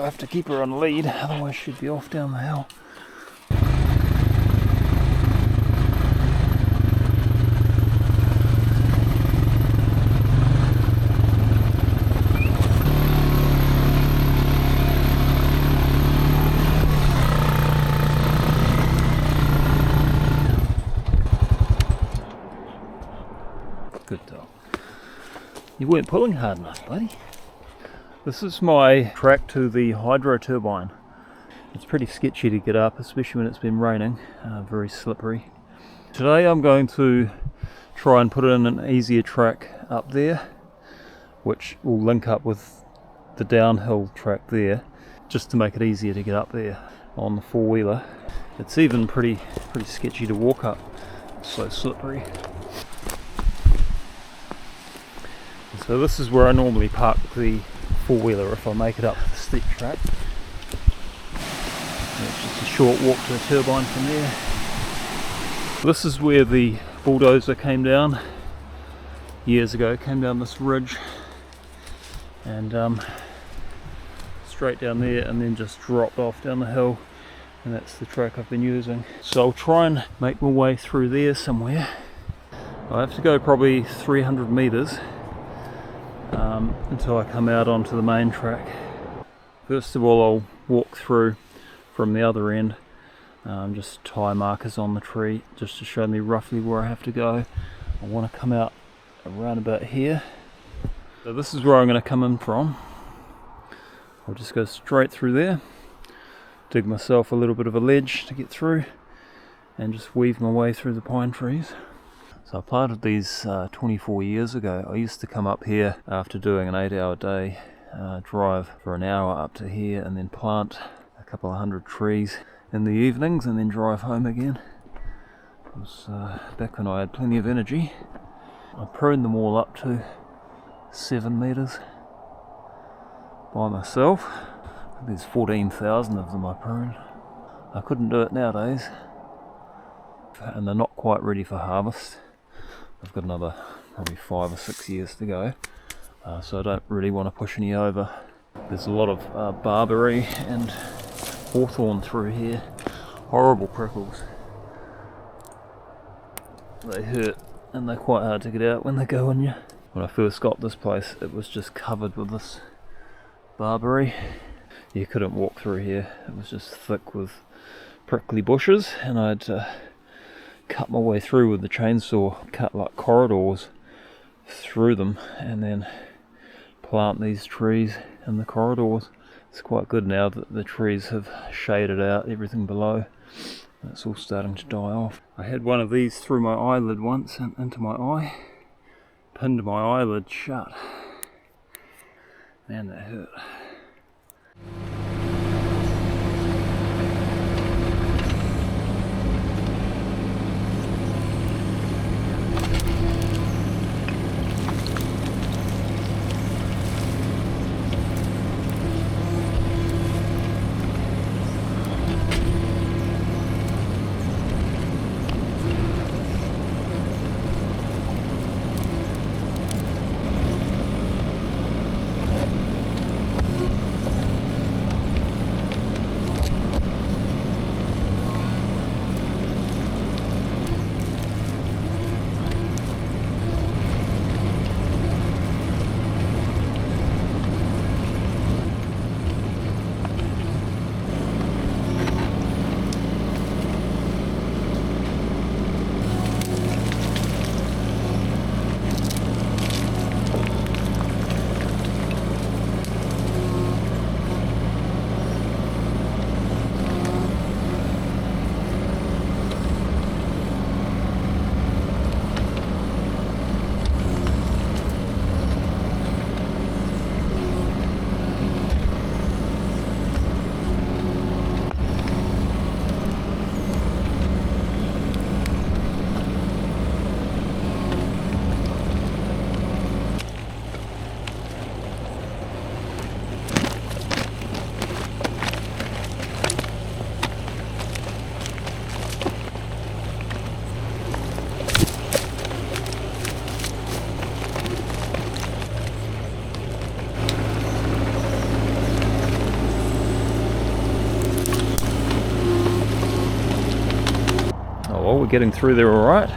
have to keep her on lead, otherwise she'd be off down the hill. Good dog. You weren't pulling hard enough, buddy. This is my track to the Hydro Turbine. It's pretty sketchy to get up, especially when it's been raining, very slippery. Today I'm going to try and put in an easier track up there, which will link up with the downhill track there, just to make it easier to get up there on the four-wheeler. It's even pretty sketchy to walk up, it's so slippery. So this is where I normally park the four-wheeler if I make it up the steep track. And it's just a short walk to the turbine from there. This is where the bulldozer came down years ago, came down this ridge and straight down there and then just dropped off down the hill, and that's the track I've been using. So I'll try and make my way through there somewhere. I have to go probably 300 metres until I come out onto the main track. First of all, I'll walk through from the other end, just tie markers on the tree just to show me roughly where I have to go. I want to come out around about here. So this is where I'm going to come in from. I'll just go straight through there, dig myself a little bit of a ledge to get through, and just weave my way through the pine trees. So I planted these 24 years ago. I used to come up here after doing an 8-hour day, drive for an hour up to here and then plant a couple of hundred trees in the evenings and then drive home again. It was back when I had plenty of energy. I pruned them all up to 7 metres by myself. There's 14,000 of them I pruned. I couldn't do it nowadays, and they're not quite ready for harvest. I've got another probably 5 or 6 years to go, so I don't really want to push any over. There's a lot of barberry and hawthorn through here. Horrible prickles. They hurt and they're quite hard to get out when they go in you. When I first got this place, it was just covered with this barberry. You couldn't walk through here. It was just thick with prickly bushes, and I'd cut my way through with the chainsaw, cut like corridors through them, and then plant these trees in the corridors. It's quite good now that the trees have shaded out everything below. It's all starting to die off. I had one of these through my eyelid once and into my eye, pinned my eyelid shut. Man, that hurt. we're getting through there alright.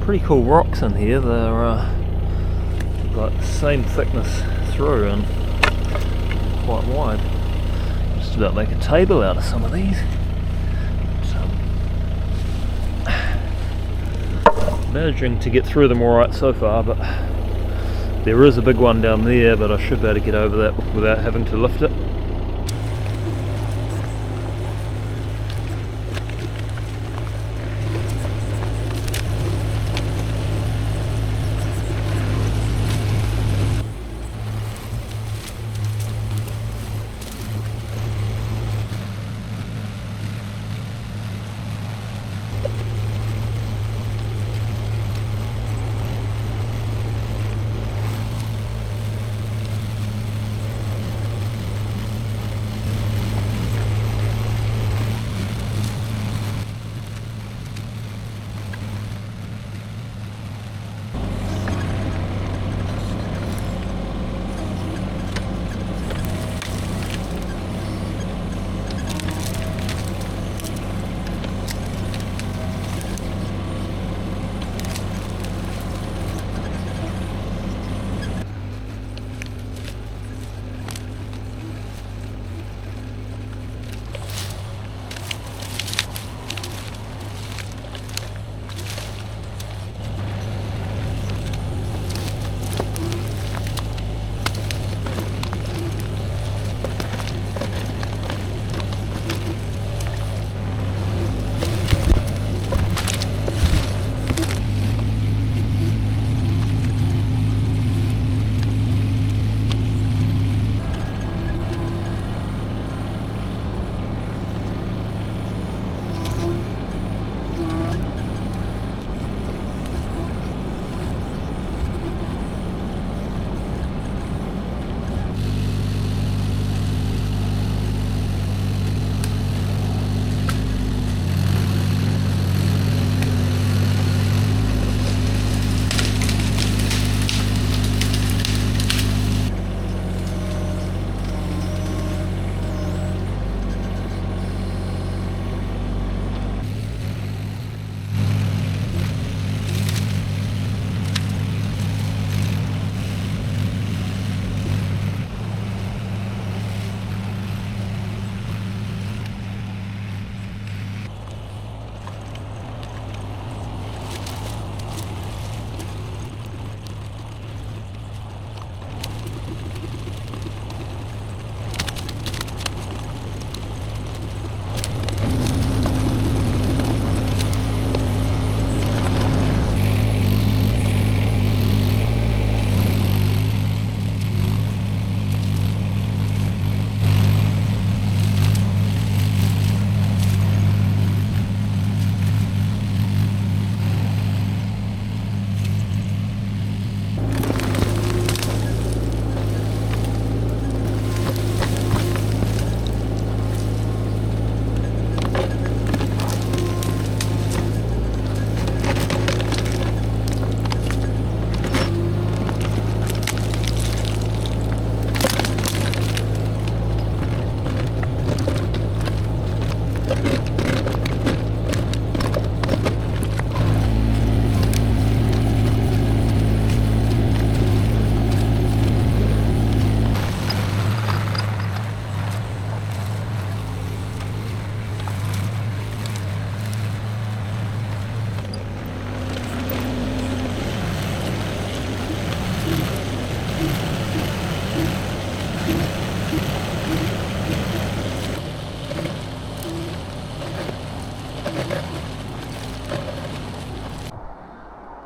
Pretty cool rocks in here. They're like the same thickness through and quite wide. Just about make a table out of some of these. Managing to get through them alright so far, but there is a big one down there, but I should be able to get over that without having to lift it.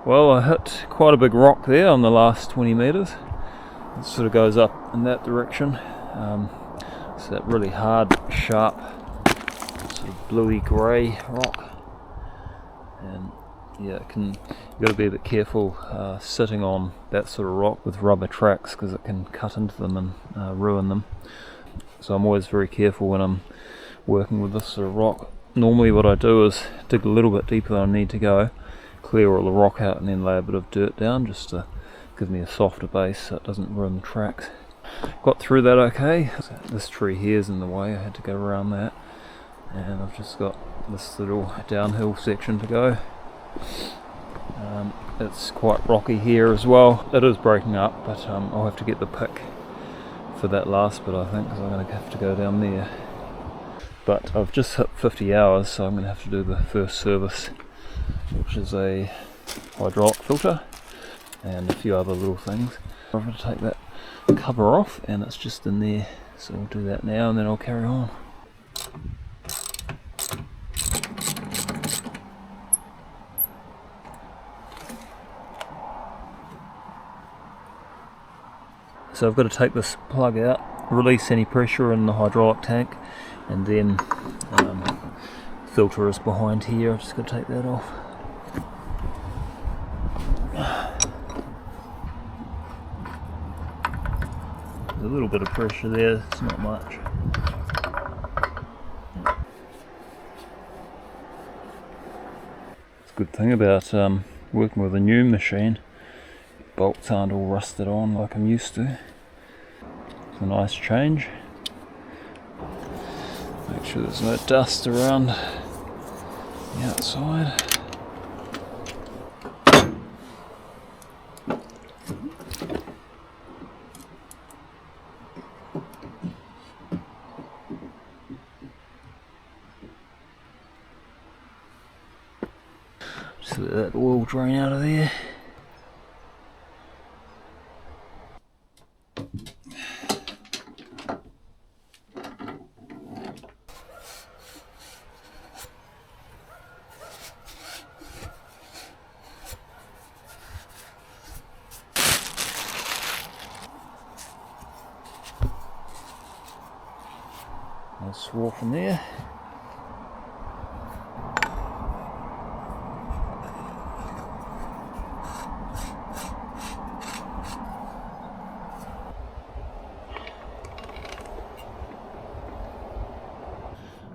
Well, I hit quite a big rock there on the last 20 metres. It sort of goes up in that direction. It's that really hard, sharp, sort of bluey grey rock. And yeah, you've got to be a bit careful sitting on that sort of rock with rubber tracks, because it can cut into them and ruin them. So I'm always very careful when I'm working with this sort of rock. Normally what I do is dig a little bit deeper than I need to go, clear all the rock out and then lay a bit of dirt down just to give me a softer base so it doesn't ruin the tracks. Got through that okay. This tree here is in the way, I had to go around that. and I've just got this little downhill section to go. It's quite rocky here as well. It is breaking up, but I'll have to get the pick for that last bit, I think, because I'm going to have to go down there. But I've just hit 50 hours, so I'm going to have to do the first service, which is a hydraulic filter and a few other little things. I'm going to take that cover off, and it's just in there, so I'll do that now and then I'll carry on. So I've got to take this plug out, release any pressure in the hydraulic tank, and then filter is behind here. I've just got to take that off. There's a little bit of pressure there, it's not much. It's a good thing about working with a new machine. Bolts aren't all rusted on like I'm used to. It's a nice change. Make sure there's no dust around the outside. Just let that oil drain out of there. I'll swirl from there.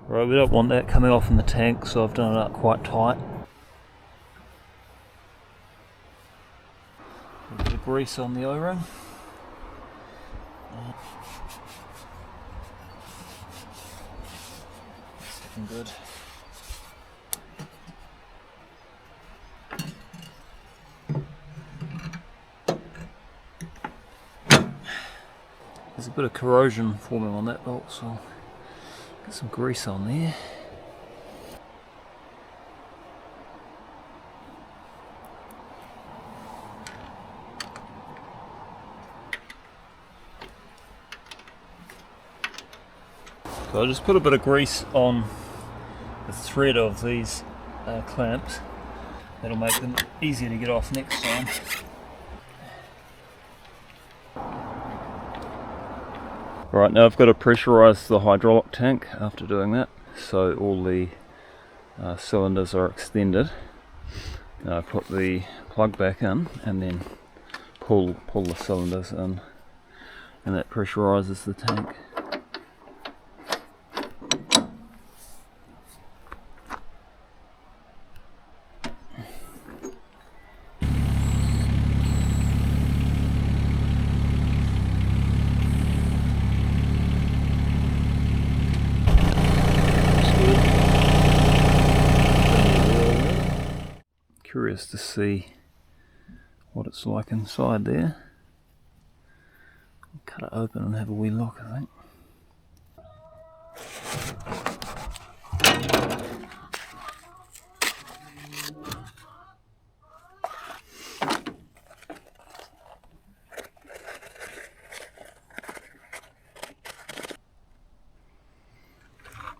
Right, we don't want that coming off in the tank, so I've done it up quite tight. A bit of grease on the O-ring. Looking good. There's a bit of corrosion forming on that bolt, so get some grease on there. So I just put a bit of grease on the thread of these clamps. That'll make them easier to get off next time. Right, now I've got to pressurise the hydraulic tank after doing that, so all the cylinders are extended. Now I put the plug back in and then pull the cylinders in, and that pressurises the tank. Curious to see what it's like inside there. I'll cut it open and have a wee look, I think.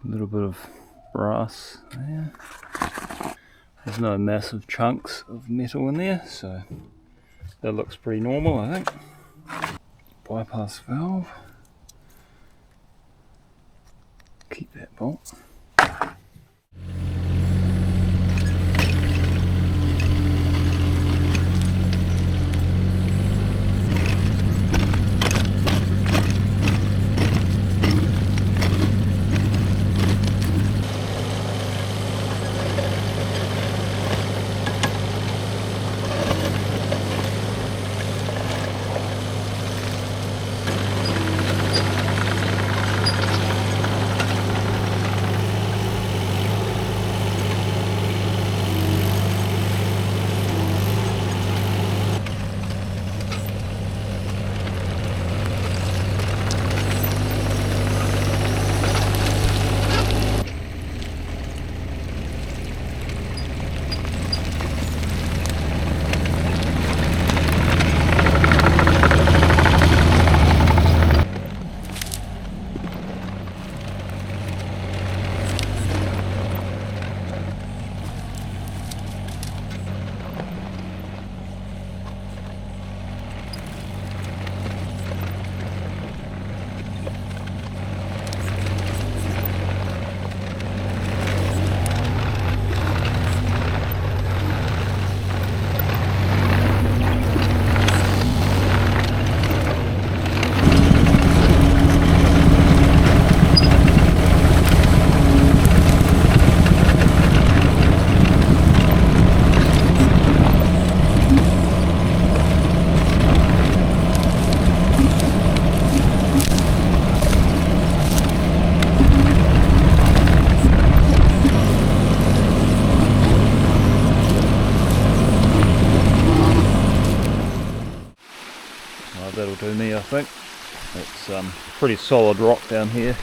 A little bit of brass there. There's no massive chunks of metal in there, so that looks pretty normal, I think. Bypass valve. Keep that bolt. will do me, I think. It's pretty solid rock down here.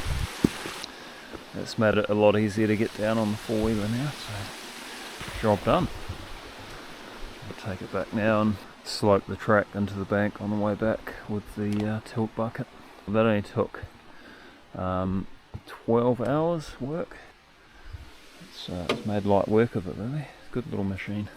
It's made it a lot easier to get down on the four-wheeler now, so job done. I'll take it back now and slope the track into the bank on the way back with the tilt bucket. That only took 12 hours work. It's made light work of it really. Good little machine.